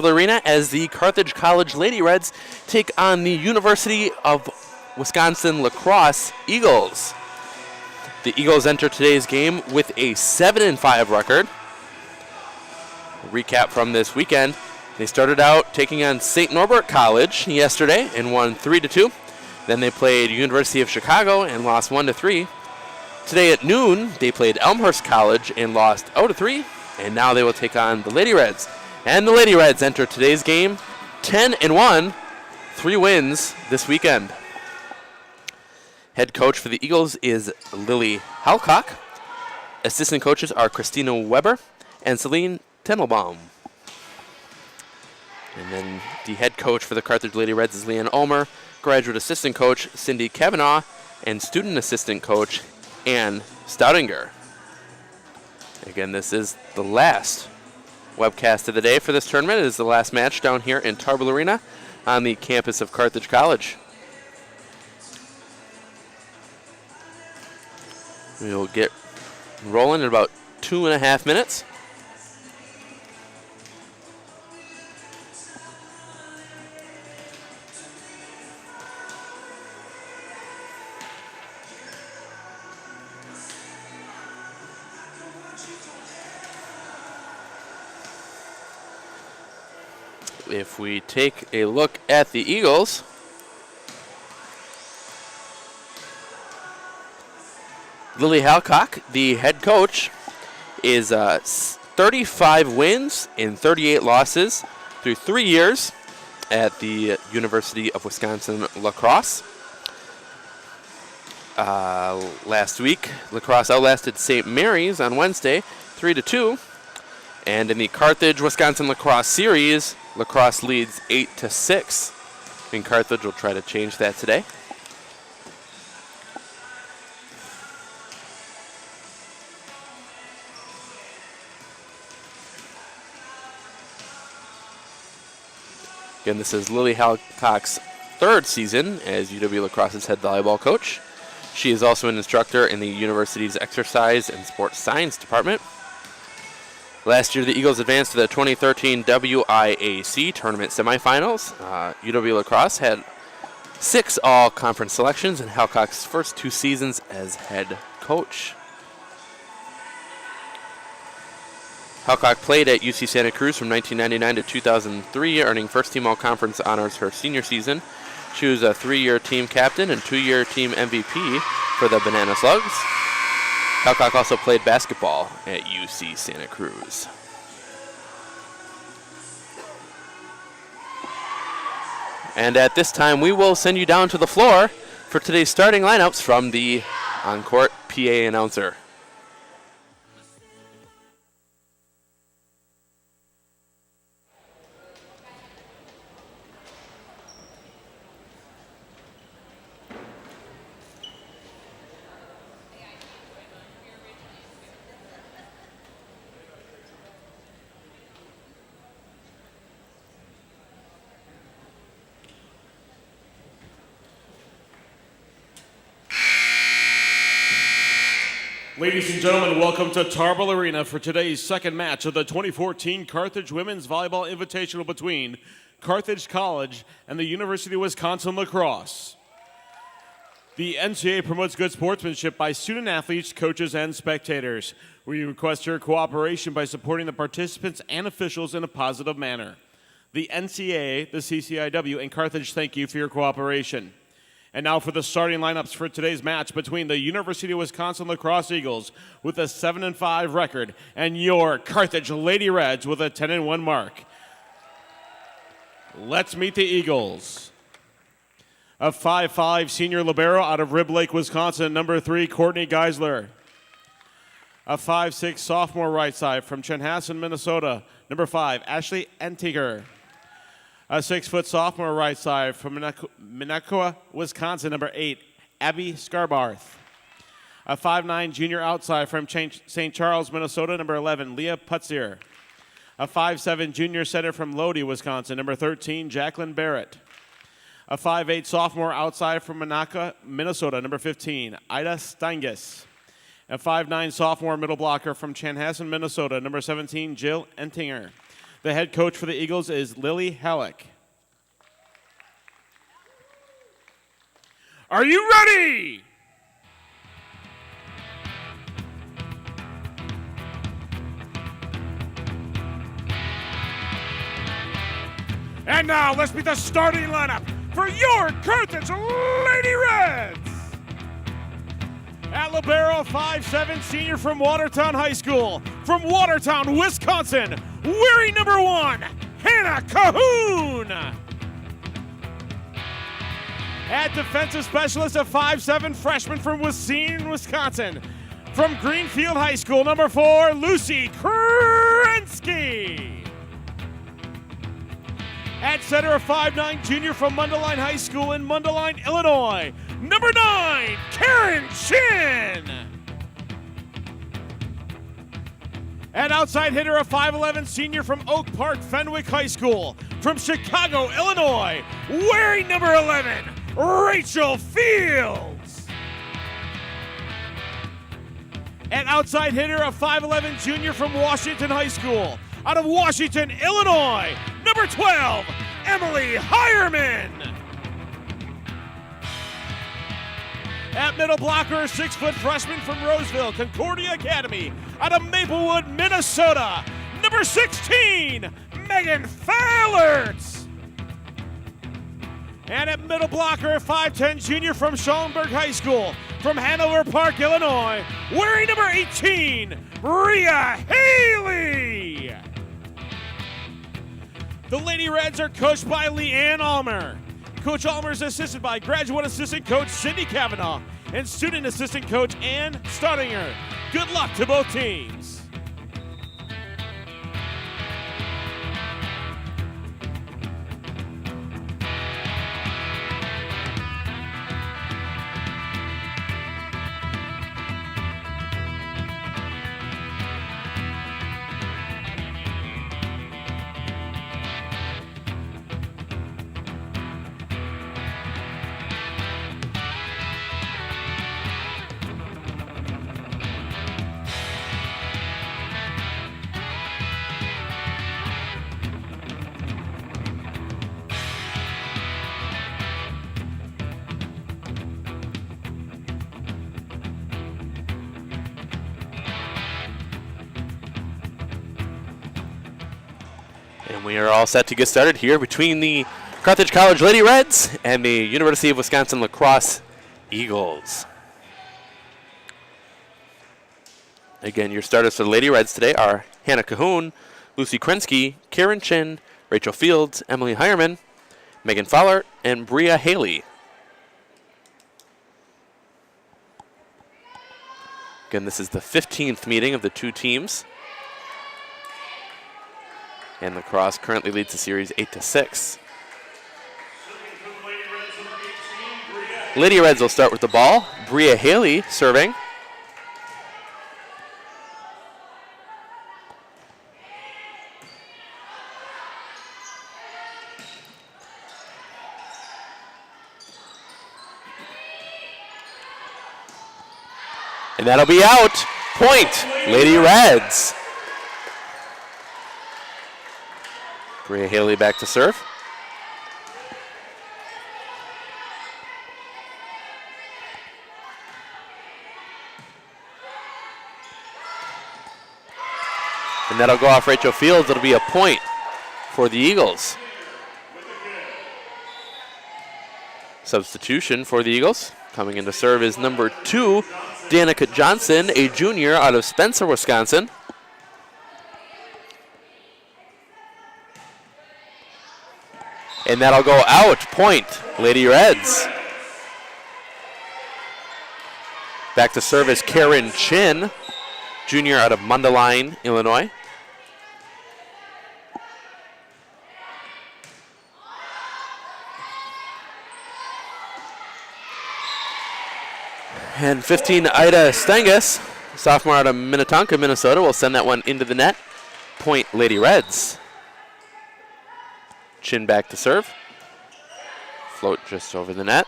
Arena as the Carthage College Lady Reds take on the University of Wisconsin Lacrosse Eagles. The Eagles enter today's game with a 7-5 record. Recap from this weekend. They started out taking on St. Norbert College yesterday and won 3-2. Then they played University of Chicago and lost 1-3. Today at noon, they played Elmhurst College and lost 0-3. And now they will take on the Lady Reds. And the Lady Reds enter today's game 10-1, 3 wins this weekend. Head coach for the Eagles is Lily Halcock. Assistant coaches are Christina Weber and Celine Tenelbaum. And then the head coach for the Carthage Lady Reds is Leanne Ulmer, graduate assistant coach Cindy Kavanaugh, and student assistant coach Ann Stoudinger. Again, this is the last webcast of the day for this tournament. It is the last match down here in Tarble Arena on the campus of Carthage College. We will get rolling in about 2.5 minutes. If we take a look at the Eagles, Lily Halcock, the head coach, is 35 wins and 38 losses through 3 years at the University of Wisconsin Lacrosse. Last week, Lacrosse outlasted St. Mary's on Wednesday, 3-2. And in the Carthage Wisconsin Lacrosse Series, Lacrosse leads 8-6. And Carthage will try to change that today. Again, this is Lily Halcock's 3rd season as UW Lacrosse's head volleyball coach. She is also an instructor in the university's exercise and sports science department. Last year, the Eagles advanced to the 2013 WIAC tournament semifinals. UW Lacrosse had 6 all-conference selections in Halcock's first 2 seasons as head coach. Halcock played at UC Santa Cruz from 1999 to 2003, earning first-team all-conference honors her senior season. She was a 3-year team captain and 2-year team MVP for the Banana Slugs. Halcock also played basketball at UC Santa Cruz. And at this time, we will send you down to the floor for today's starting lineups from the on-court PA announcer. Ladies and gentlemen, welcome to Tarble Arena for today's second match of the 2014 Carthage Women's Volleyball Invitational between Carthage College and the University of Wisconsin Lacrosse. The NCAA promotes good sportsmanship by student athletes, coaches, and spectators. We request your cooperation by supporting the participants and officials in a positive manner. The NCAA, the CCIW, and Carthage thank you for your cooperation. And now for the starting lineups for today's match between the University of Wisconsin Lacrosse Eagles with a 7-5 record and your Carthage Lady Reds with a 10-1 mark. Let's meet the Eagles. A 5'5" senior libero out of Rib Lake, Wisconsin, number 3, Courtney Geisler. A 5'6" sophomore right side from Chanhassen, Minnesota, number 5, Ashley Entiger. A 6-foot sophomore right side from Minocqua, Wisconsin, number 8, Abby Scarbarth. A 5'9" junior outside from St. Charles, Minnesota, number 11, Leah Putzier. A 5'7" junior center from Lodi, Wisconsin, number 13, Jacqueline Barrett. A 5'8" sophomore outside from Minocqua, Minnesota, number 15, Ida Steingis. A 5'9" sophomore middle blocker from Chanhassen, Minnesota, number 17, Jill Entinger. The head coach for the Eagles is Lily Halleck. Are you ready? And now let's meet the starting lineup for your Carthage Lady Reds. At libero, 5'7", senior from Watertown High School. From Watertown, Wisconsin, wearing number 1, Hannah Cahoon. At defensive specialist, a 5'7", freshman from Racine, Wisconsin. From Greenfield High School, number 4, Lucy Kerensky. At center, a 5'9", junior from Mundelein High School in Mundelein, Illinois. Number 9, Karen Chin. At outside hitter, a 5'11", senior from Oak Park Fenwick High School. From Chicago, Illinois, wearing number 11, Rachel Fields. At outside hitter, a 5'11", junior from Washington High School. Out of Washington, Illinois, number 12, Emily Hireman. At middle blocker, a 6-foot freshman from Roseville, Concordia Academy. Out of Maplewood, Minnesota, number 16, Megan Fallerts. And at middle blocker, a 5'10", junior from Schaumburg High School. From Hanover Park, Illinois, wearing number 18, Bria Haley. The Lady Reds are coached by Leanne Almer. Coach Almer is assisted by graduate assistant coach Cindy Kavanaugh and student assistant coach Ann Staudinger. Good luck to both teams. And we are all set to get started here between the Carthage College Lady Reds and the University of Wisconsin Lacrosse Eagles. Again, your starters for the Lady Reds today are Hannah Cahoon, Lucy Krensky, Karen Chin, Rachel Fields, Emily Hireman, Megan Fowler, and Bria Haley. Again, this is the 15th meeting of the two teams. And Lacrosse currently leads the series 8-6. Lady Reds will start with the ball. Bria Haley serving. And that'll be out. Point, Lady Reds. Bria Haley back to serve. And that'll go off Rachel Fields. It'll be a point for the Eagles. Substitution for the Eagles. Coming in to serve is number 2, Danica Johnson, a junior out of Spencer, Wisconsin. And that'll go out. Point, Lady Reds. Back to serve is Karen Chin, junior out of Mundelein, Illinois. And 15, Ida Stengus, sophomore out of Minnetonka, Minnesota, will send that one into the net. Point, Lady Reds. Chin back to serve. Float just over the net.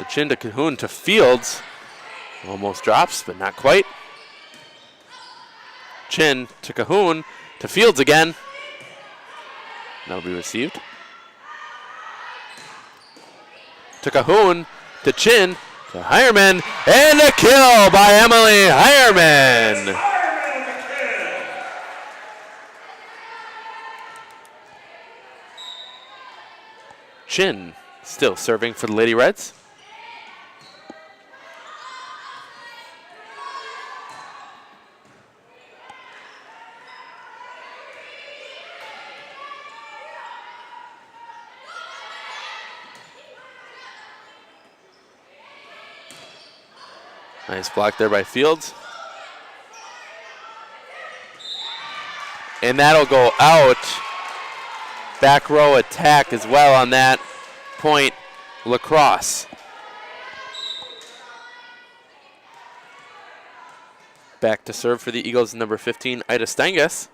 Chin to Cahoon to Fields. Almost drops, but not quite. Chin to Cahoon to Fields again. That'll be received. To Cahoon to Chin to Hireman, and a kill by Emily Hireman. Chin still serving for the Lady Reds. Nice block there by Fields. And that'll go out. Back row attack as well on that point, Crosse. Back to serve for the Eagles, number 15, Ida Stenges.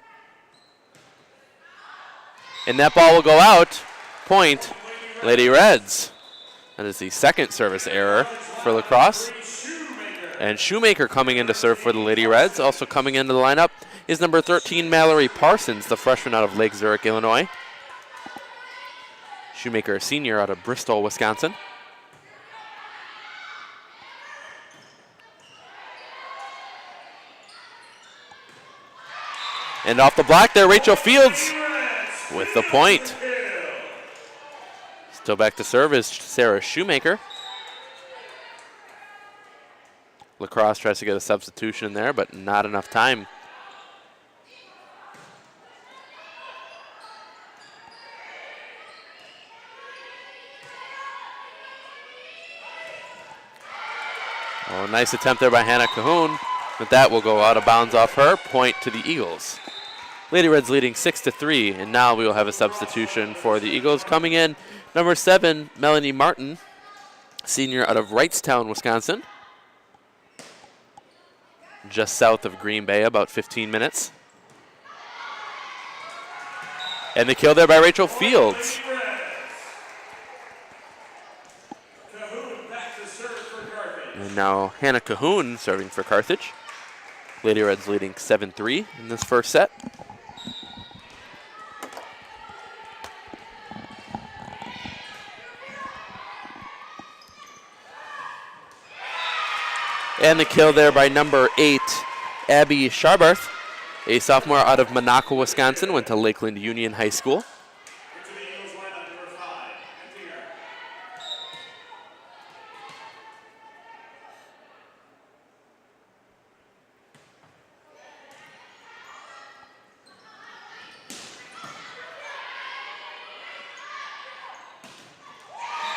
And that ball will go out. Point, Lady Reds. That is the second service error for Crosse. And Shoemaker coming in to serve for the Lady Reds. Also coming into the lineup is number 13, Mallory Parsons, the freshman out of Lake Zurich, Illinois. Shoemaker, a senior out of Bristol, Wisconsin. And off the block there, Rachel Fields with the point. Still back to serve is Sarah Shoemaker. Crosse tries to get a substitution there, but not enough time. Oh, nice attempt there by Hannah Cahoon, but that will go out of bounds off her. Point to the Eagles. Lady Reds leading 6-3, and now we will have a substitution for the Eagles. Coming in, number 7, Melanie Martin, senior out of Wrightstown, Wisconsin. Just south of Green Bay, about 15 minutes. And the kill there by Rachel Fields. And now Hannah Cahoon serving for Carthage. Lady Reds leading 7-3 in this first set. And the kill there by number 8, Abby Sharbarth, a sophomore out of Monaco, Wisconsin, went to Lakeland Union High School.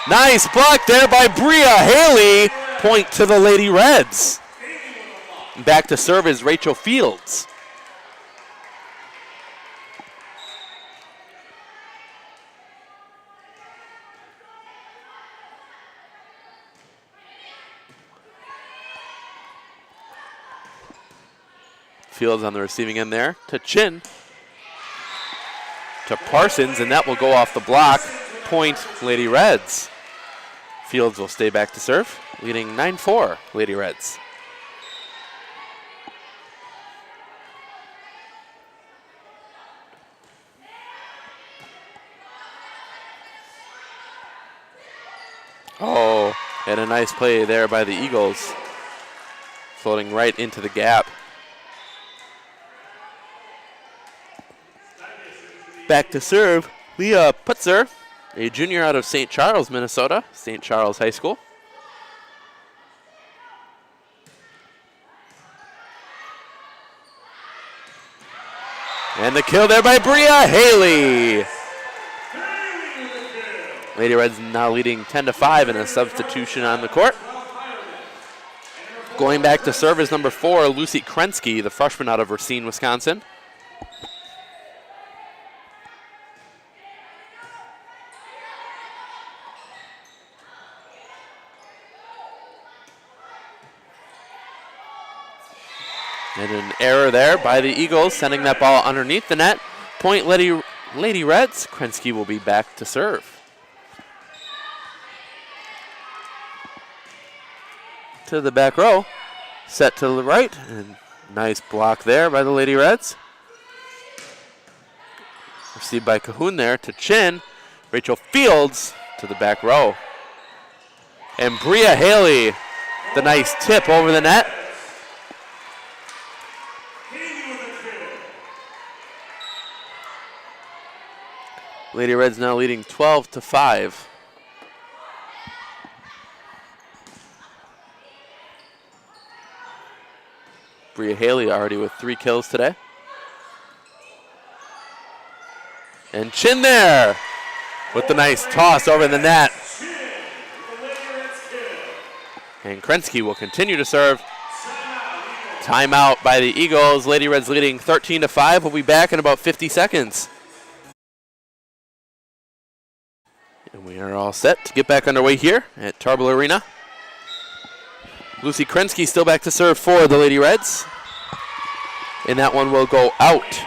Nice block there by Bria Haley. Point to the Lady Reds. Back to serve is Rachel Fields. Fields on the receiving end there to Chin. To Parsons, and that will go off the block. Point, Lady Reds. Fields will stay back to serve, leading 9-4, Lady Reds. Oh, and a nice play there by the Eagles. Floating right into the gap. Back to serve, Leah Putzer, a junior out of St. Charles, Minnesota, St. Charles High School. And the kill there by Bria Haley. Lady Reds now leading 10-5 in a substitution on the court. Going back to serve is number 4, Lucy Krensky, the freshman out of Racine, Wisconsin. And an error there by the Eagles, sending that ball underneath the net. Point Lady Reds. Krensky will be back to serve. to the back row. Set to the right, and nice block there by the Lady Reds. Received by Cahoon there to Chin. Rachel Fields to the back row. And Bria Haley, the nice tip over the net. Lady Reds now leading 12-5. Bria Haley already with 3 kills today. And Chin there with the nice toss over the net. And Krensky will continue to serve. Timeout by the Eagles. Lady Reds leading 13-5. We'll be back in about 50 seconds. And we are all set to get back underway here at Tarble Arena. Lucy Krensky still back to serve for the Lady Reds. And that one will go out.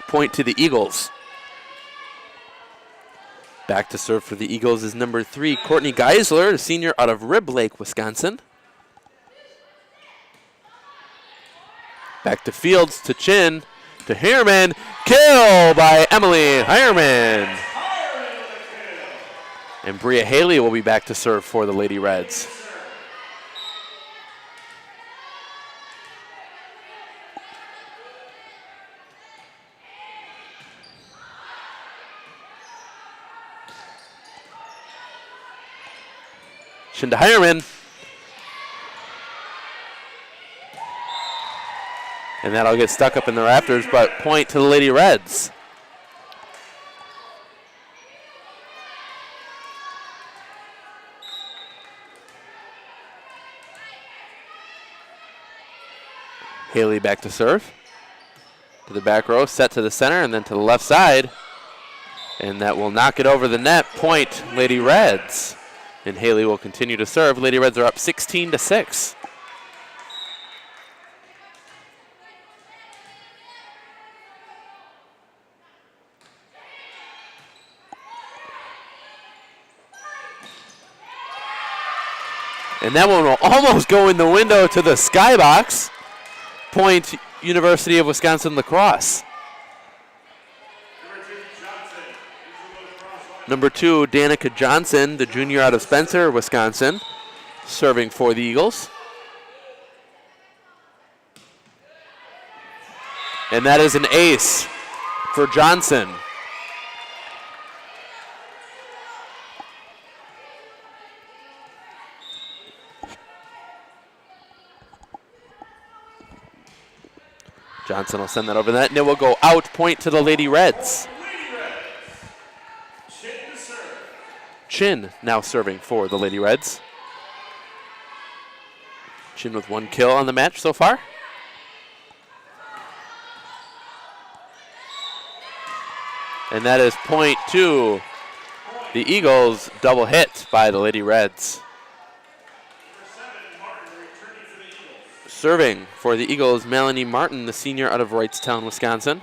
Point to the Eagles. Back to serve for the Eagles is number 3, Courtney Geisler, a senior out of Rib Lake, Wisconsin. Back to Fields, to Chin, to Heerman. Kill by Emily Heierman. And Bria Haley will be back to serve for the Lady Reds. Chin to Heierman. And that'll get stuck up in the rafters, but point to the Lady Reds. Haley back to serve. To the back row, set to the center, and then to the left side. And that will knock it over the net. Point, Lady Reds. And Haley will continue to serve. Lady Reds are up 16-6. And that one will almost go in the window to the skybox. Point, University of Wisconsin lacrosse. Number 2, Danica Johnson, the junior out of Spencer, Wisconsin, serving for the Eagles. And that is an ace for Johnson. Johnson will send that over the net, and it will go out. Point to the Lady Reds. Chin now serving for the Lady Reds. Chin with 1 kill on the match so far. And that is point to the Eagles. Double hit by the Lady Reds. Serving for the Eagles, Melanie Martin, the senior out of Wrightstown, Wisconsin.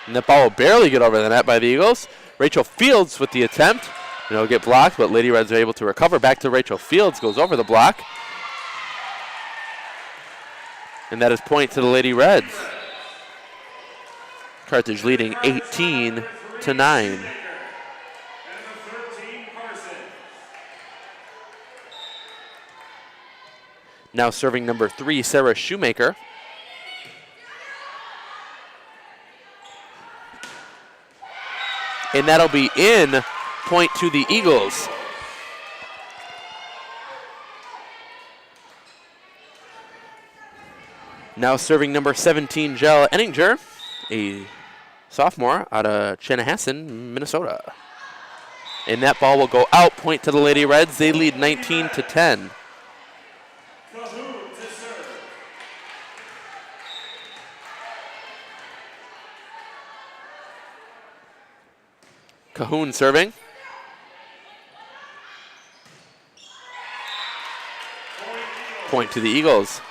And that ball will barely get over the net by the Eagles. Rachel Fields with the attempt. And it'll get blocked, but Lady Reds are able to recover. Back to Rachel Fields, goes over the block. And that is point to the Lady Reds. Carthage leading 18-9. Now serving number 3, Sarah Shoemaker. And that'll be in. Point to the Eagles. Now serving number 17, Jell Enninger, a sophomore out of Chanhassen, Minnesota. And that ball will go out. Point to the Lady Reds. They lead 19-10. Cahoon serving. Point to the Eagles.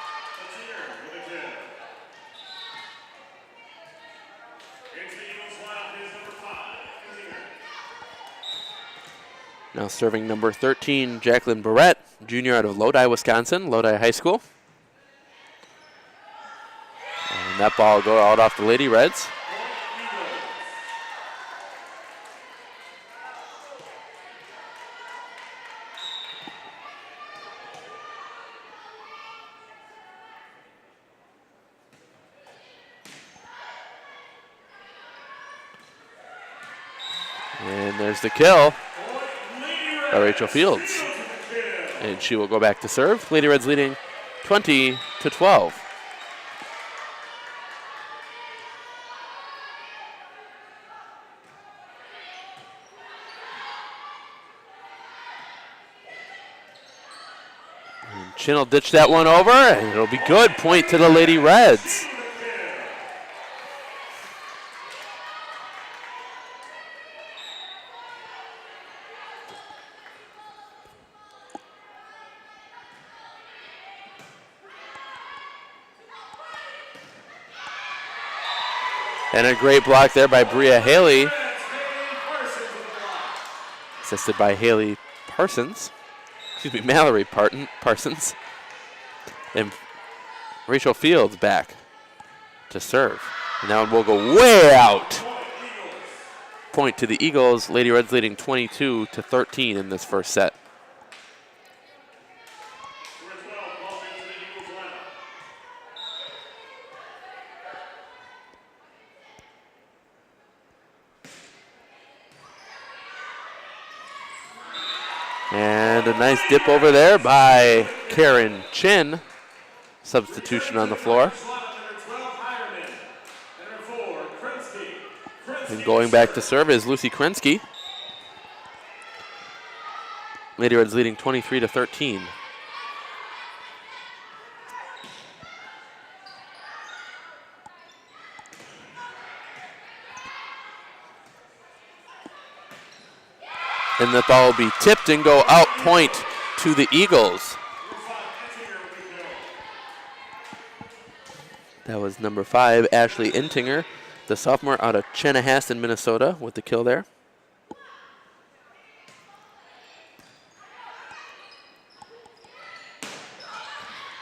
Now serving number 13, Jacqueline Barrett, junior out of Lodi, Wisconsin, Lodi High School. And that ball will go out off the Lady Reds. And there's the kill by Rachel Fields. And she will go back to serve. Lady Reds leading 20-12. And Chin will ditch that one over, and it'll be good. Point to the Lady Reds. And a great block there by Bria Haley. Assisted by Haley Parsons. Mallory Parsons. And Rachel Fields back to serve. And that one will go way out. Point to the Eagles. Lady Reds leading 22-13 in this first set. And a nice dip over there by Karen Chin. Substitution on the floor. And going back to serve is Lucy Krensky. Lady Reds leading 23-13. And the ball will be tipped and go out point to the Eagles. That was number 5, Ashley Intinger, the sophomore out of Chanhassen, Minnesota, with the kill there.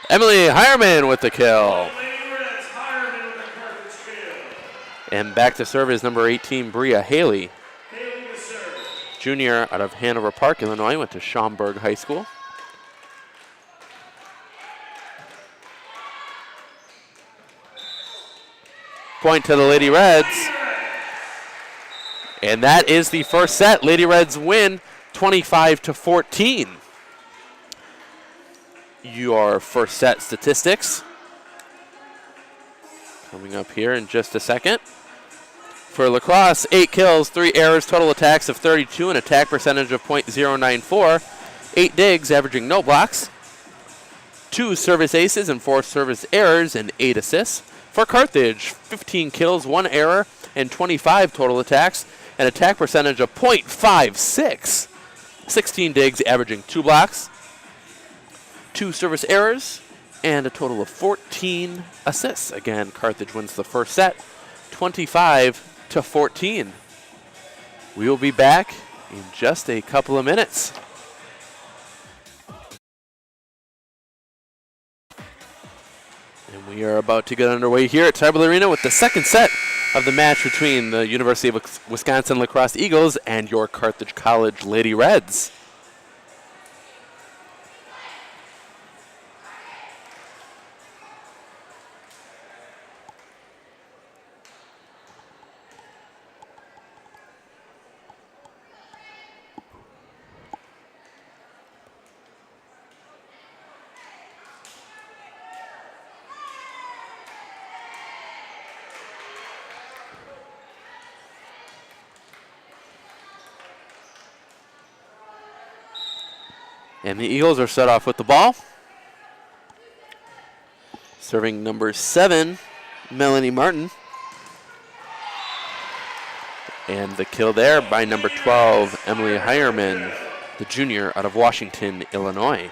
Emily Hireman with the kill. And back to serve is number 18, Bria Haley. Junior out of Hanover Park, Illinois, went to Schaumburg High School. Point to the Lady Reds. And that is the first set. Lady Reds win 25-14. Your first set statistics coming up here in just a second. For La Crosse, 8 kills, 3 errors, total attacks of 32, an attack percentage of .094, 8 digs, averaging no blocks, 2 service aces and 4 service errors, and 8 assists. For Carthage, 15 kills, 1 error, and 25 total attacks, an attack percentage of .56, 16 digs, averaging 2 blocks, 2 service errors, and a total of 14 assists. Again, Carthage wins the first set, 25-14. We will be back in just a couple of minutes. And we are about to get underway here at Tarble Arena with the second set of the match between the University of Wisconsin La Crosse Eagles and your Carthage College Lady Reds. And the Eagles are set off with the ball. Serving number 7, Melanie Martin. And the kill there by number 12, Emily Hireman, the junior out of Washington, Illinois.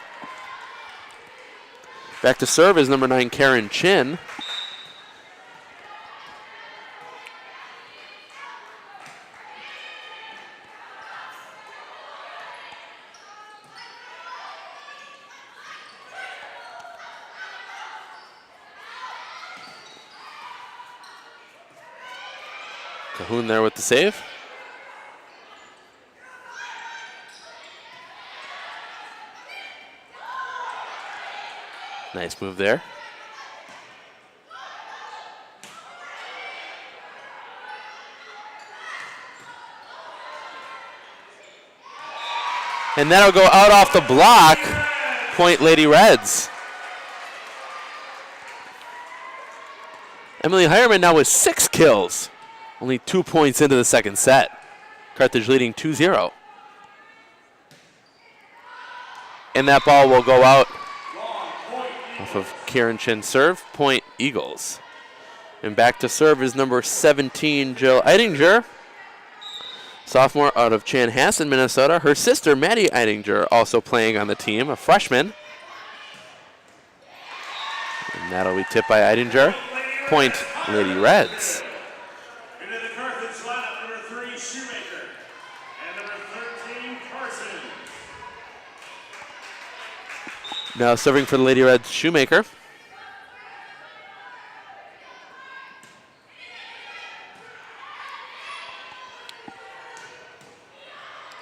Back to serve is number 9, Karen Chin. Cahoon there with the save. Nice move there. And that'll go out off the block. Point Lady Reds. Emily Hireman now with 6 kills. Only 2 points into the second set. Carthage leading 2-0. And that ball will go out off of Kieran Chin's serve. Point Eagles. And back to serve is number 17, Jill Eidinger. Sophomore out of Chanhassen, Minnesota. Her sister, Maddie Eidinger, also playing on the team, a freshman. And that'll be tipped by Eidinger. Point Lady Reds. Into the Carthage lineup, number 3, Shoemaker. And number 13, Carson. Now serving for the Lady Reds, Shoemaker.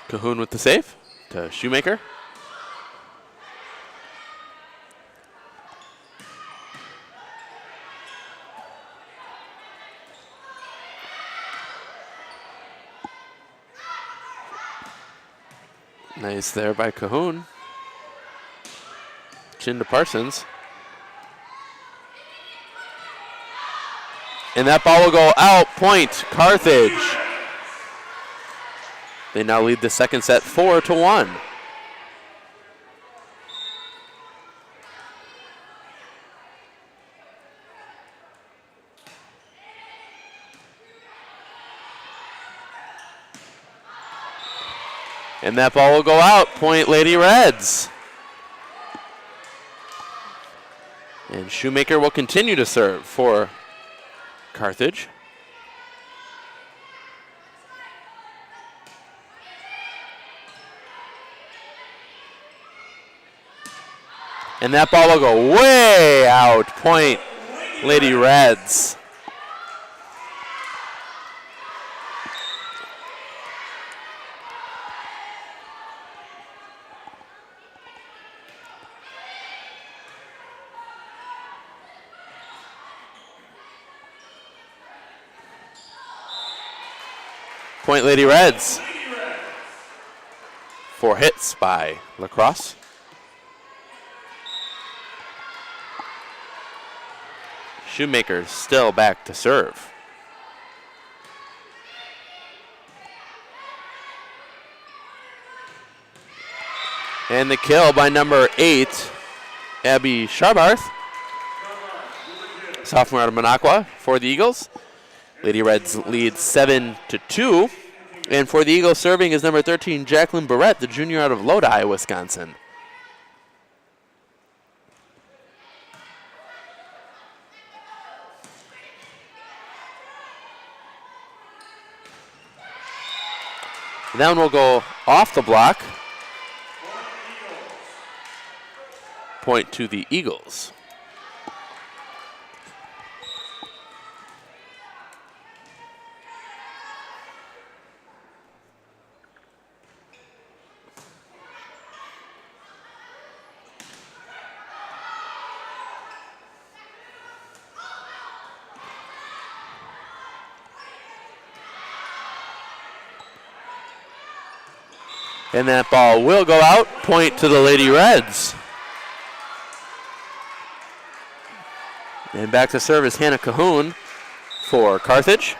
Cahoon with the save to Shoemaker. Nice there by Cahoon. Chin to Parsons. And that ball will go out. Point Carthage. They now lead the second set 4-1. And that ball will go out. Point Lady Reds. And Shoemaker will continue to serve for Carthage. And that ball will go way out. Point Lady Reds. Point Lady Reds. 4 hits by Crosse. Shoemaker still back to serve. And the kill by number 8, Abby Sharbarth. Sophomore out of Minocqua for the Eagles. Lady Reds lead 7-2. And for the Eagles serving is number 13, Jacqueline Barrett, the junior out of Lodi, Wisconsin. That one will go off the block. Point to the Eagles. And that ball will go out. Point to the Lady Reds. And back to serve is Hannah Cahoon for Carthage.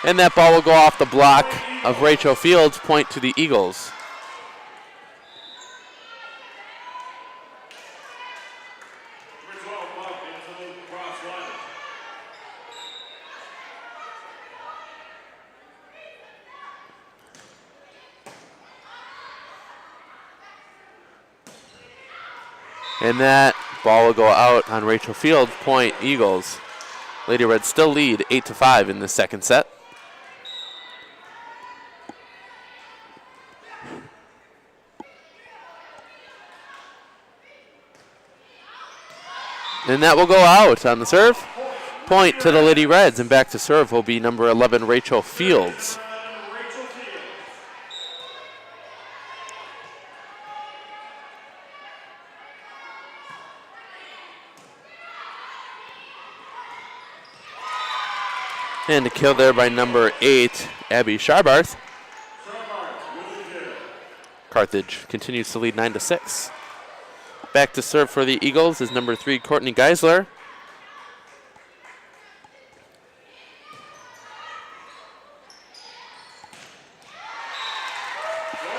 And that ball will go off the block of Rachel Fields. Point to the Eagles. And that ball will go out on Rachel Fields. Point Eagles. Lady Reds still lead 8-5 in the second set. And that will go out on the serve. Point to the Lady Reds, and back to serve will be number 11, Rachel Fields. And a kill there by number 8, Abby Sharbarth. Carthage continues to lead 9-6. Back to serve for the Eagles is number 3, Courtney Geisler.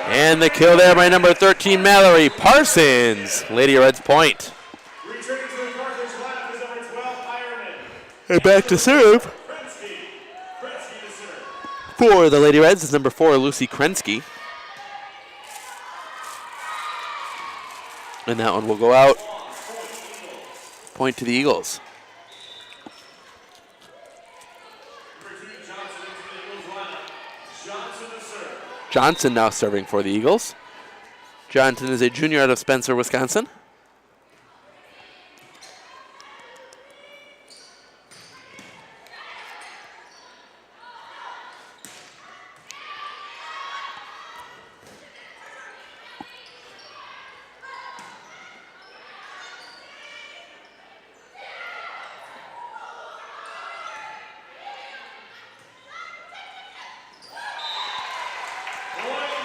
And the kill there by number 13, Mallory Parsons. Lady Reds point. Returning to the Carthage lineup is number 12, Ironman. And back to serve Krensky to serve. for the Lady Reds is number 4, Lucy Krensky. And that one will go out. Point to the Eagles. Number 2, Johnson into the Eagles lineup. Johnson to serve. Johnson now serving for the Eagles. Johnson is a junior out of Spencer, Wisconsin.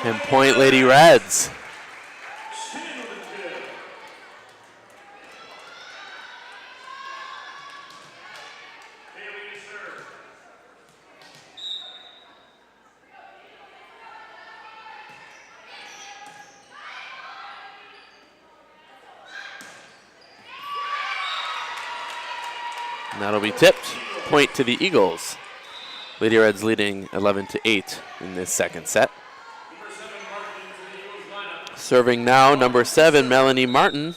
And point Lady Reds. Chin with the kill. Haley to serve. And that'll be tipped. Point to the Eagles. Lady Reds leading 11-8 in this second set. Number 7, Martin into the Eagles lineup. Serving now, number 7, Melanie Martin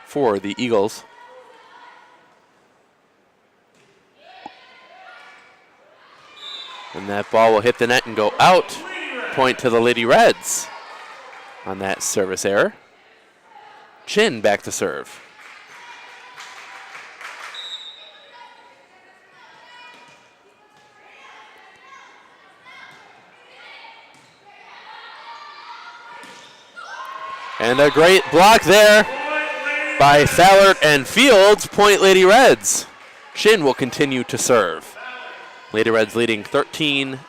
for the Eagles. And that ball will hit the net and go out. Point to the Lady Reds on that service error. Chin back to serve. And a great block there by Fallert and Fields. Point Lady Reds. Chin will continue to serve. Lady Reds leading 13-8.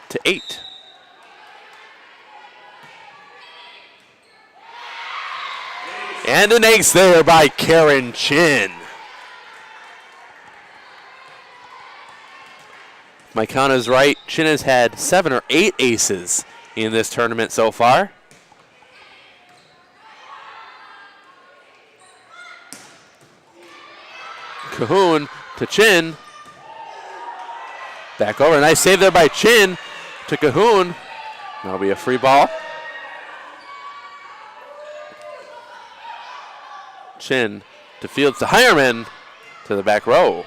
And an ace there by Karen Chin. My count is right. Chin has had 7 or 8 aces in this tournament so far. Cahoon to Chin. Back over. Nice save there by Chin to Cahoon. That'll be a free ball. Chin to Fields to Hireman to the back row.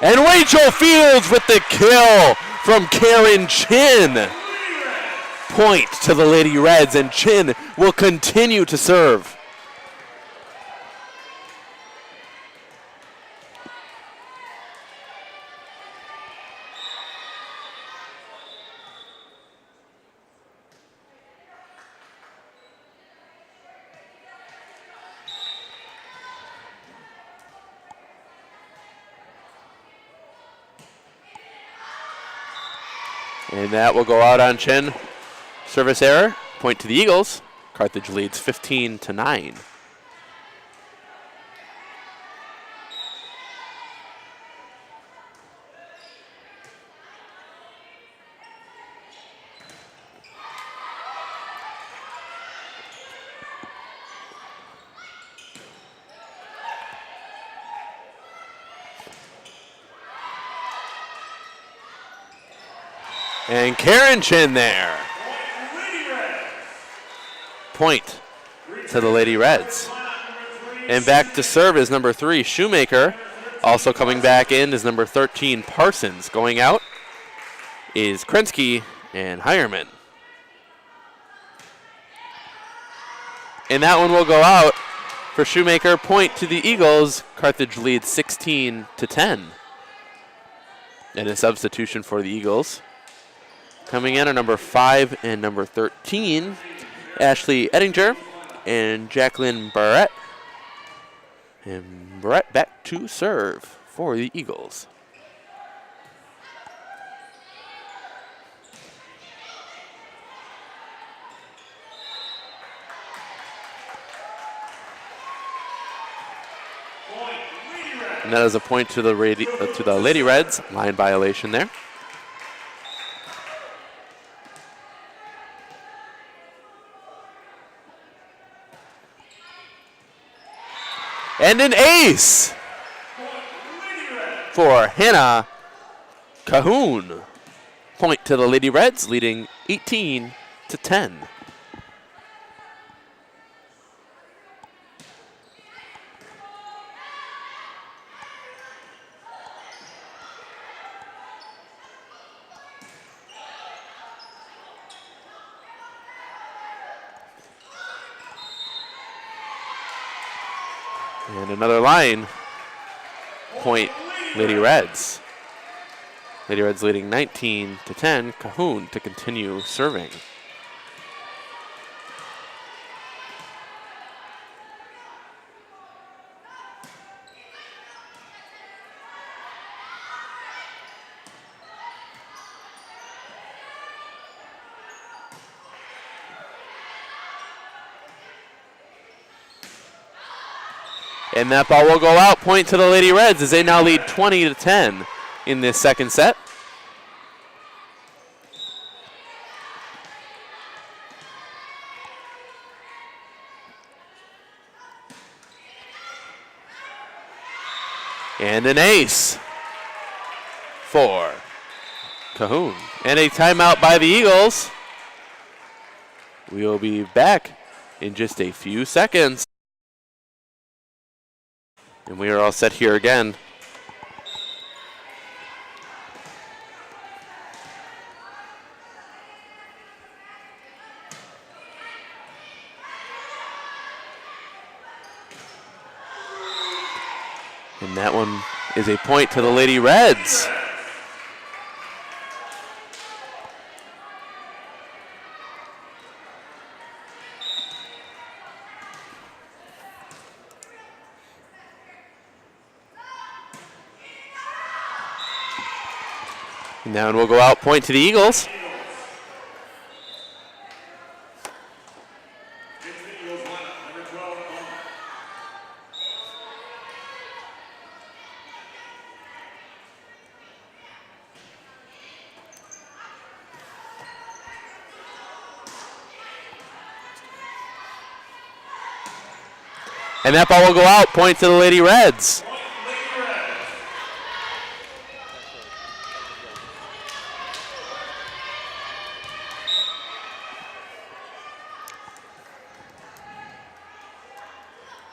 And Rachel Fields with the kill from Karen Chin. Point to the Lady Reds, and Chin will continue to serve. And that will go out on Chin. Service error. Point to the Eagles. Carthage leads 15-9. And Karen Chin there. Point to the Lady Reds. And back to serve is number 3, Shoemaker. Also coming back in is number 13, Parsons. Going out is Krensky and Hireman. And that one will go out for Shoemaker. Point to the Eagles. Carthage leads 16-10. And a substitution for the Eagles. Coming in are number 5 and number 13, Ashley Ettinger and Jacqueline Barrett. And Barrett back to serve for the Eagles. And that is a point to the Lady Reds. Line violation there. And an ace for Hannah Cahoon. Point to the Lady Reds, leading 18-10. And another line. Point, Lady Reds. Lady Reds leading 19-10. Cahoon to continue serving. And that ball will go out. Point to the Lady Reds as they now lead 20-10 in this second set. And an ace for Cahoon. And a timeout by the Eagles. We will be back in just a few seconds. And we are all set here again. And that one is a point to the Lady Reds. And that one will go out, point to the Eagles. And that ball will go out, point to the Lady Reds.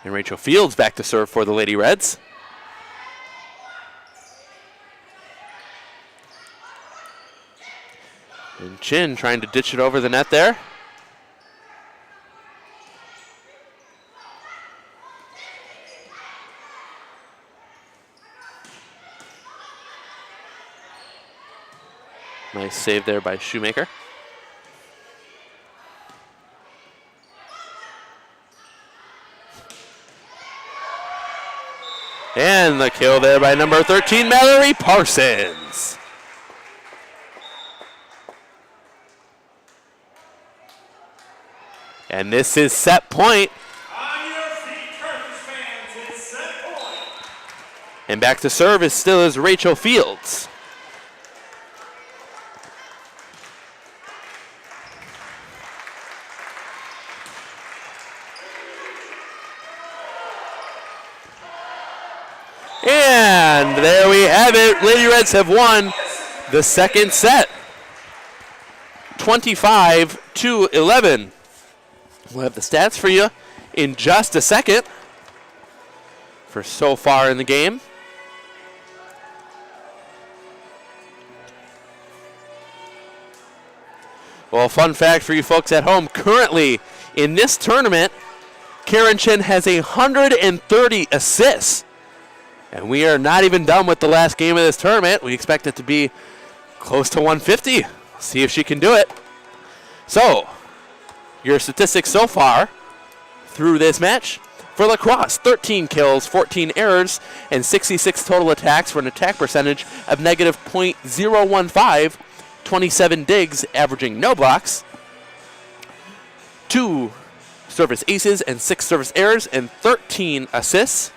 And Rachel Fields back to serve for the Lady Reds. And Chin trying to ditch it over the net there. Nice save there by Shoemaker. And the kill there by number 13, Mallory Parsons. And this is set point. On your feet, Carthage fans, it's set point. And back to serve is still is Rachel Fields. And there we have it. Lady Reds have won the second set. 25-11. We'll have the stats for you in just a second for so far in the game. Well, fun fact for you folks at home, currently in this tournament, Karen Chin has 130 assists. And we are not even done with the last game of this tournament. We expect it to be close to 150. See if she can do it. So, your statistics so far through this match. For La Crosse, 13 kills, 14 errors, and 66 total attacks for an attack percentage of negative .015, 27 digs, averaging no blocks, 2 service aces and 6 service errors, and 13 assists.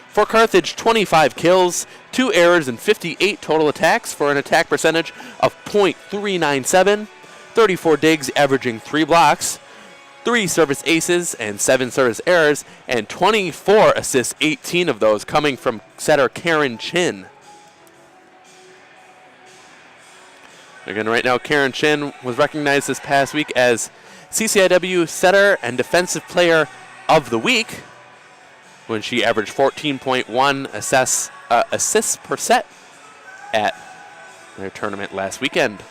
For Carthage, 25 kills, 2 errors, and 58 total attacks for an attack percentage of .397, 34 digs, averaging 3 blocks, 3 service aces and 7 service errors, and 24 assists, 18 of those coming from setter Karen Chin. Again, right now, Karen Chin was recognized this past week as CCIW Setter and Defensive Player of the Week when she averaged 14.1 assists per set at their tournament last weekend.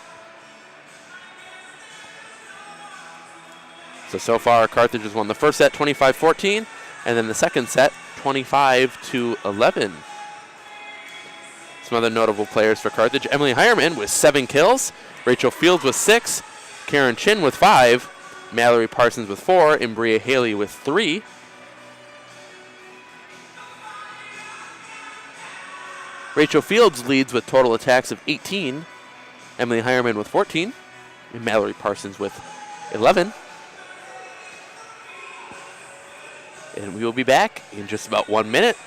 So far, Carthage has won the first set 25-14, and then the second set 25-11. Some other notable players for Carthage: Emily Hireman with 7 kills, Rachel Fields with 6, Karen Chin with 5, Mallory Parsons with 4, and Bria Haley with 3. Rachel Fields leads with total attacks of 18, Emily Hireman with 14, and Mallory Parsons with 11. And we will be back in just about 1 minute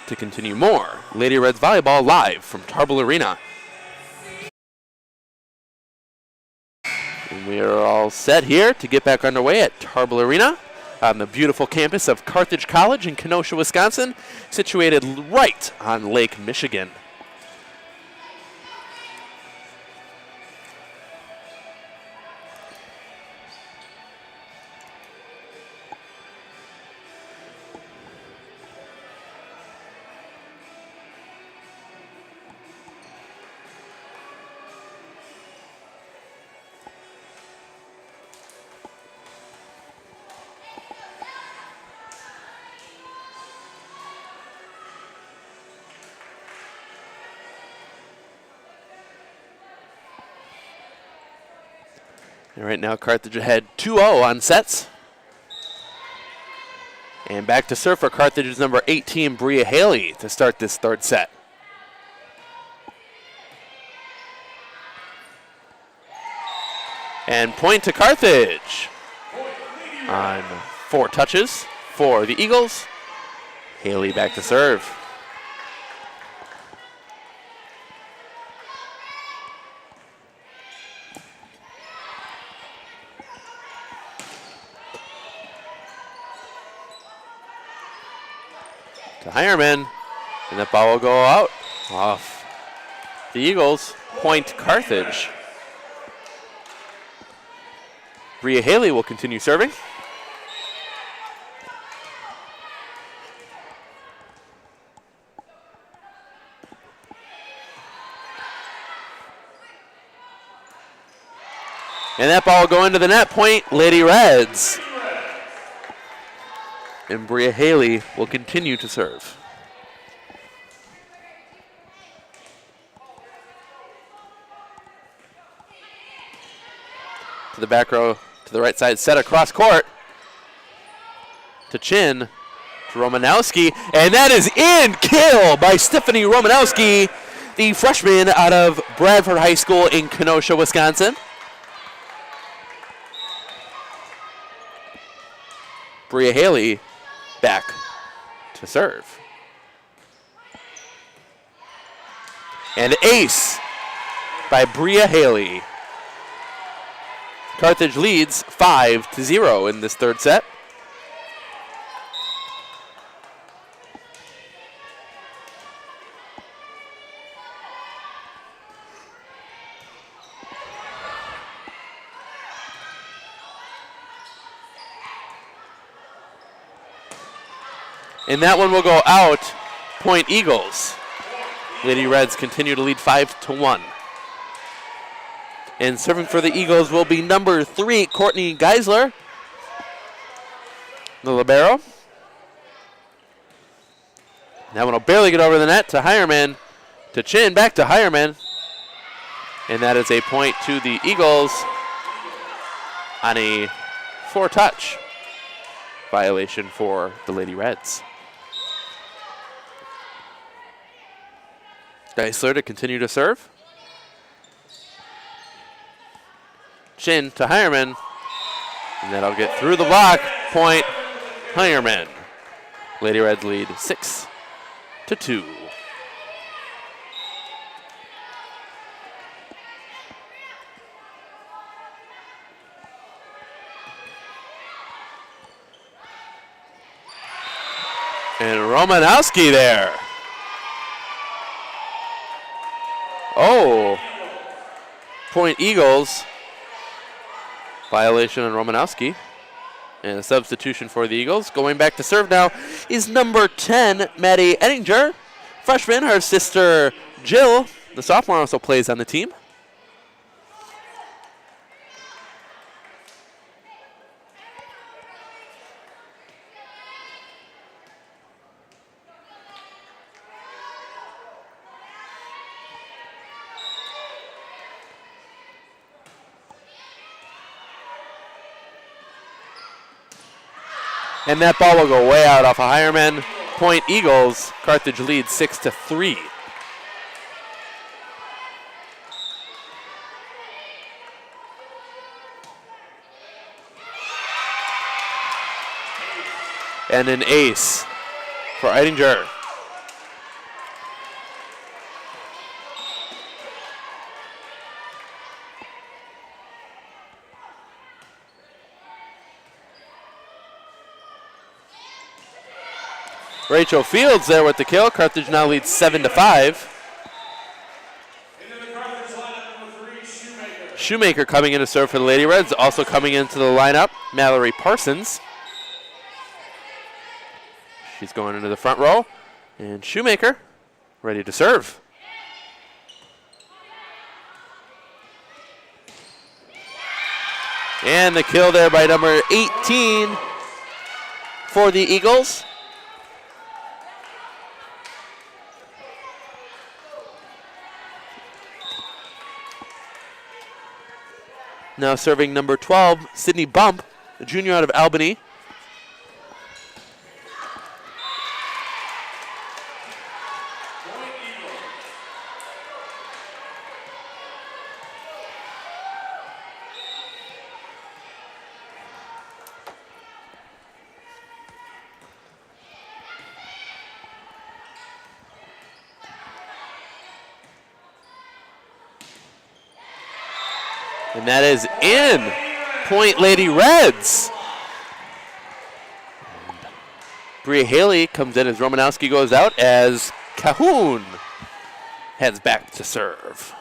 to continue more Lady Reds Volleyball live from Tarble Arena. And we are all set here to get back underway at Tarble Arena on the beautiful campus of Carthage College in Kenosha, Wisconsin, situated right on Lake Michigan. And right now, Carthage ahead 2-0 on sets. And back to serve for Carthage's number 18, Bria Haley, to start this third set. And point to Carthage. On 4 touches for the Eagles. Haley back to serve. To Hireman, and that ball will go out off the Eagles. Point Carthage. Bria Haley will continue serving. And that ball will go into the net. Point Lady Reds. And Bria Haley will continue to serve. To the back row, to the right side, set across court. To Chin, to Romanowski, and that is in. Kill by Stephanie Romanowski, the freshman out of Bradford High School in Kenosha, Wisconsin. Bria Haley back to serve. And ace by Bria Haley. Carthage leads 5-0 in this third set. And that one will go out. Point Eagles. Lady Reds continue to lead 5-1. And serving for the Eagles will be number 3, Courtney Geisler. the libero. That one will barely get over the net to Hireman. To Chin, back to Hireman. And that is a point to the Eagles on a 4-touch violation for the Lady Reds. Geisler to continue to serve. Chin to Hireman. And that'll get through the block. Point, Hireman. Lady Reds lead 6-2. And Romanowski there. Oh. Point Eagles. Violation on Romanowski. And a substitution for the Eagles. Going back to serve now is number 10, Maddie Ettinger. Freshman, her sister Jill, the sophomore, also plays on the team. And that ball will go way out off a Hireman. Point Eagles. Carthage leads 6-3. And an ace for Eidinger. Rachel Fields there with the kill. Carthage now leads 7-5. Shoemaker coming in to serve for the Lady Reds. Also coming into the lineup, Mallory Parsons. She's going into the front row. And Shoemaker ready to serve. And the kill there by number 18 for the Eagles. Now serving number 12, Sydney Bump, a junior out of Albany. And that is in. Point Lady Reds. Bria Haley comes in as Romanowski goes out, as Cahoon heads back to serve.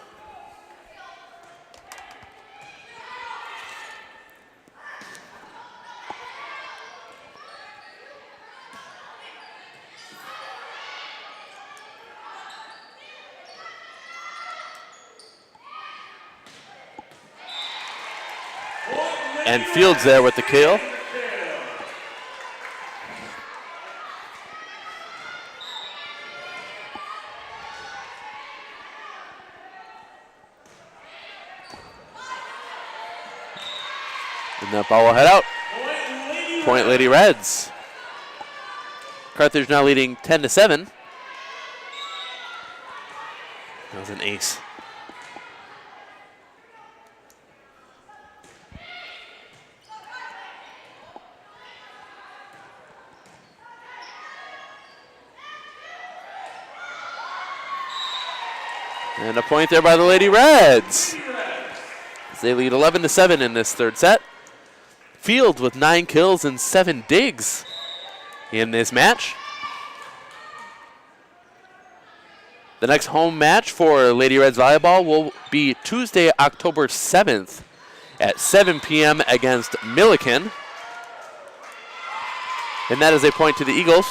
And Fields there with the kill. And that ball will head out. Point Lady Reds. Carthage now leading 10-7. That was an ace. And a point there by the Lady Reds. As they lead 11-7 in this third set. Fields with 9 kills and 7 digs in this match. The next home match for Lady Reds Volleyball will be Tuesday, October 7th at 7 p.m. against Milliken. And that is a point to the Eagles.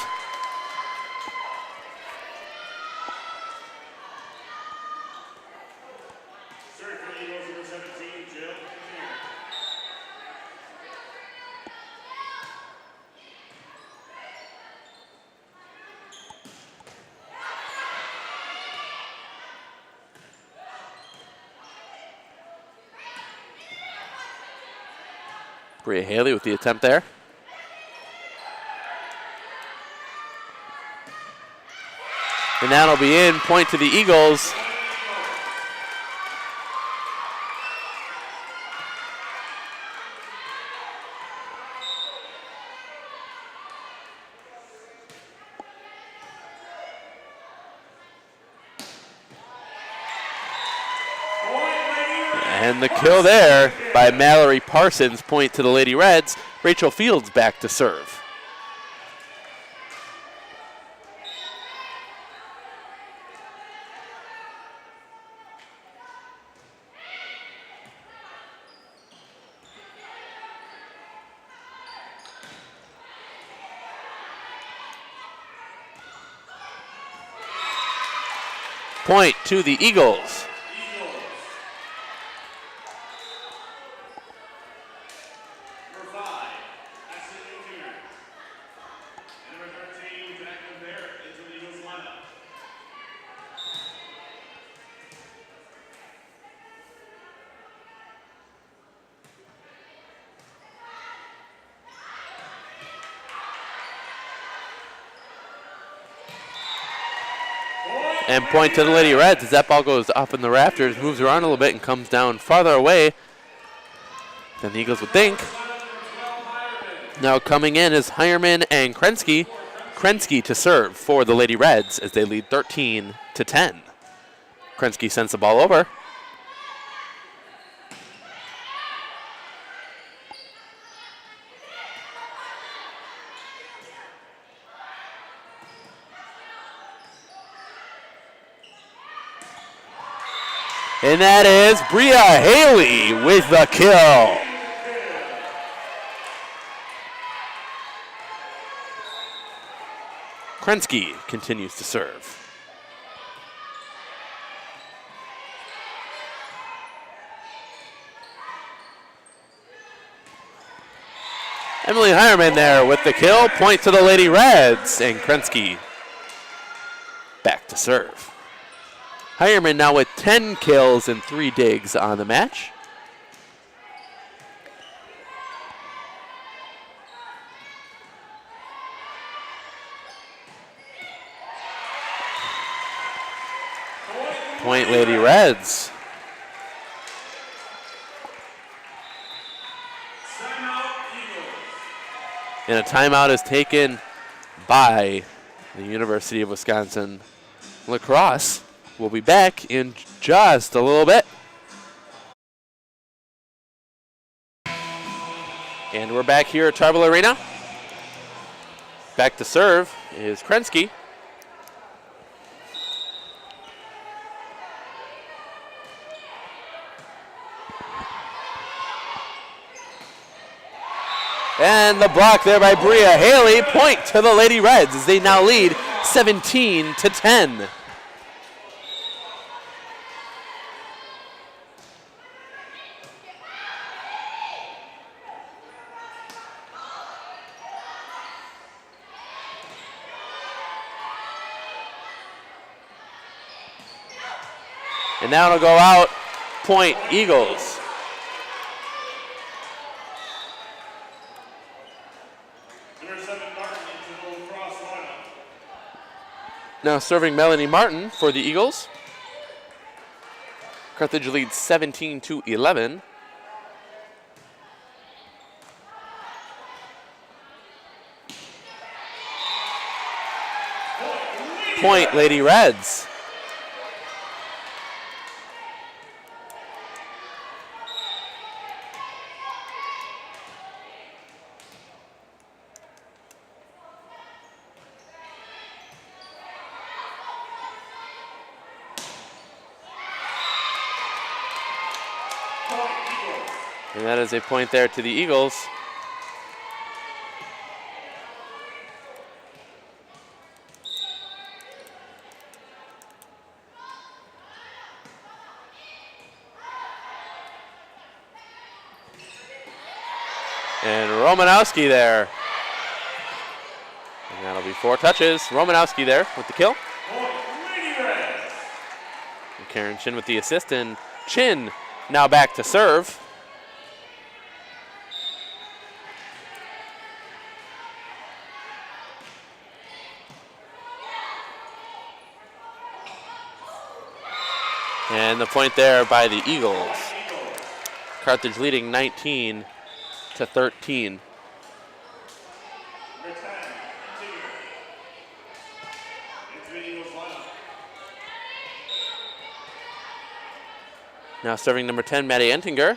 Bria Haley with the attempt there. And that'll be in. Point to the Eagles. And the kill there by Mallory Parsons. Point to the Lady Reds. Rachel Fields back to serve. Point to the Eagles. And point to the Lady Reds as that ball goes up in the rafters, moves around a little bit, and comes down farther away than the Eagles would think. Now coming in is Hireman and Krensky. Krensky to serve for the Lady Reds as they lead 13-10. Krensky sends the ball over. And that is Bria Haley with the kill. Krensky continues to serve. Emily Hireman there with the kill. Point to the Lady Reds. And Krensky back to serve. Hireman now with 10 kills and 3 digs on the match. Point Lady Reds. And a timeout is taken by the University of Wisconsin lacrosse. We'll be back in just a little bit. And we're back here at Tarble Arena. Back to serve is Krensky. And the block there by Bria Haley. Point to the Lady Reds as they now lead 17-10. And now it'll go out, point Eagles. Now serving Melanie Martin for the Eagles. Carthage leads 17-11. Point Lady Reds. And that is a point there to the Eagles. And Romanowski there. And that'll be 4 touches. Romanowski there with the kill. And Karen Chin with the assist, and Chin now back to serve. And the point there by the Eagles. Carthage leading 19-13. Number 10, continue. Into the Eagles lineup. Now serving number 10, Maddie Entinger.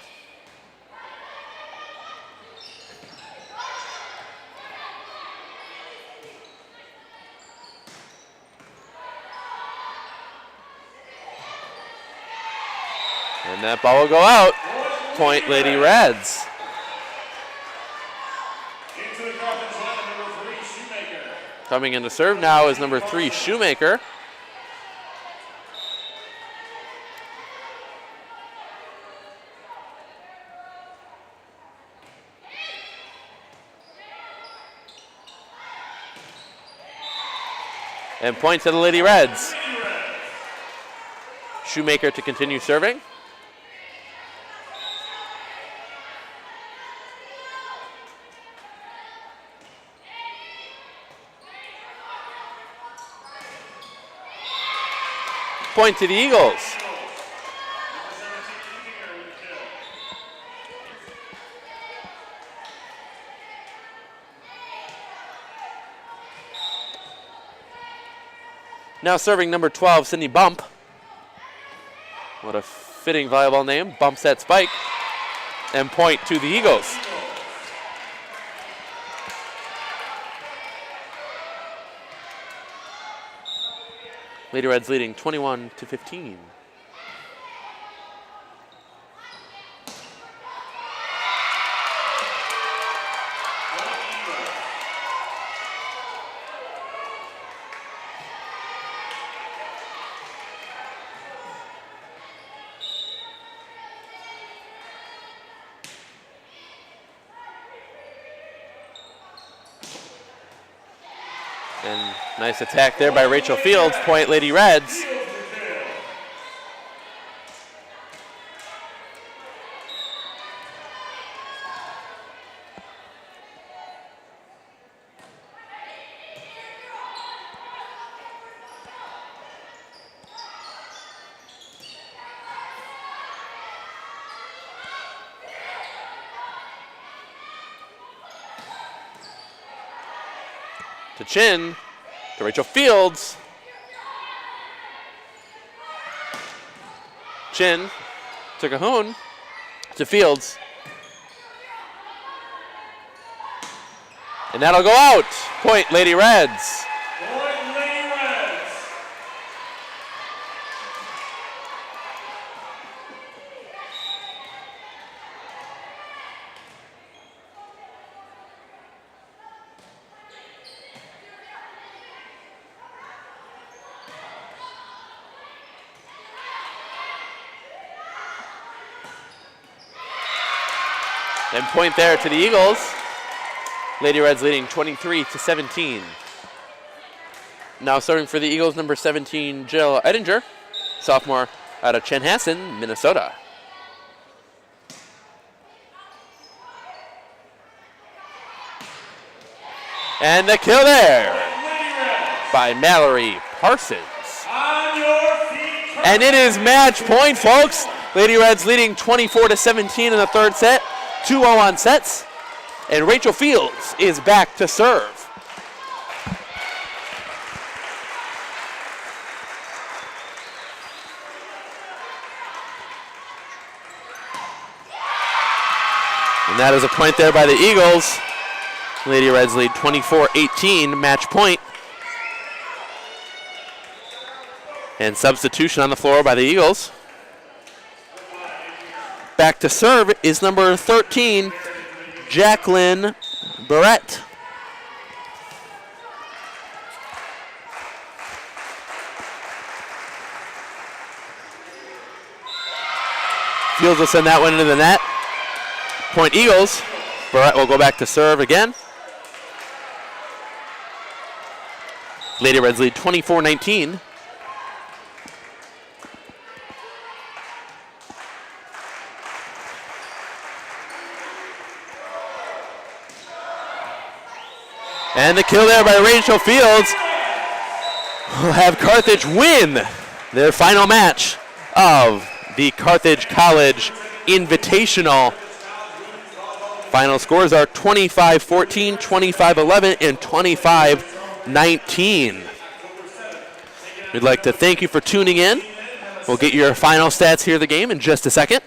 And that ball will go out. Point Lady Reds. Into the Carthage lineup, number 3, Shoemaker. Coming in to serve now is number 3, Shoemaker. And point to the Lady Reds. Shoemaker to continue serving. Point to the Eagles. Now serving number 12, Sydney Bump. What a fitting volleyball name. Bumps that spike. And point to the Eagles. Lady Reds leading 21-15. And nice attack there by Rachel Fields, point Lady Reds. To Chin, to Rachel Fields. Chin to Cahoon, to Fields. And that'll go out. Point Lady Reds. Point Lady Reds. And point there to the Eagles. Lady Reds leading 23-17. Now serving for the Eagles, number 17, Jill Edinger, sophomore out of Chanhassen, Minnesota. And the kill there by Mallory Parsons. On your feet. And it is match point, folks. Lady Reds leading 24-17 in the third set. 2-0 on sets. And Rachel Fields is back to serve. And that is a point there by the Eagles. Lady Reds lead 24-18, match point. And substitution on the floor by the Eagles. Back to serve is number 13, Jacqueline Barrett. Fields will send that one into the net. Point Eagles. Barrett will go back to serve again. Lady Reds lead 24-19. And the kill there by Rachel Fields will have Carthage win their final match of the Carthage College Invitational. Final scores are 25-14, 25-11, and 25-19. We'd like to thank you for tuning in. We'll get your final stats here of the game in just a second.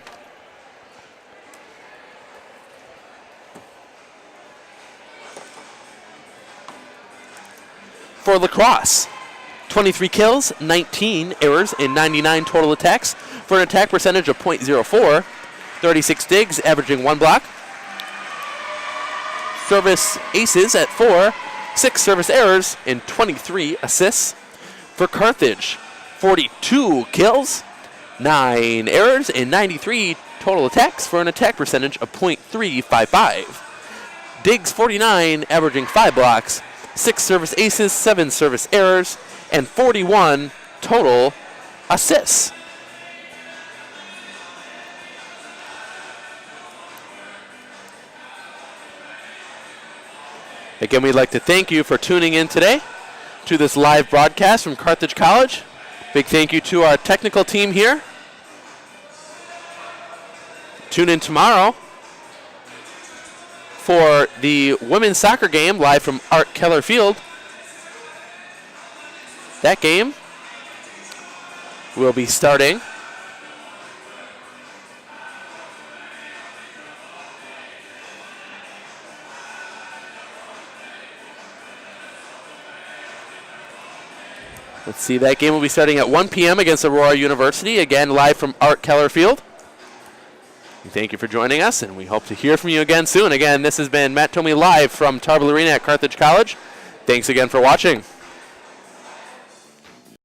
For lacrosse, 23 kills, 19 errors, and 99 total attacks for an attack percentage of .04, 36 digs, averaging 1 block. Service aces at 4, 6 service errors, and 23 assists. For Carthage, 42 kills, 9 errors, and 93 total attacks for an attack percentage of .355. Digs 49, averaging 5 blocks, 6 service aces, 7 service errors, and 41 total assists. Again, we'd like to thank you for tuning in today to this live broadcast from Carthage College. Big thank you to our technical team here. Tune in tomorrow for the women's soccer game live from Art Keller Field. That game will be starting that game will be starting at 1 p.m. against Aurora University, again live from Art Keller Field. Thank you for joining us, and we hope to hear from you again soon. Again, this has been Matt Thome live from Tarble Arena at Carthage College. Thanks again for watching.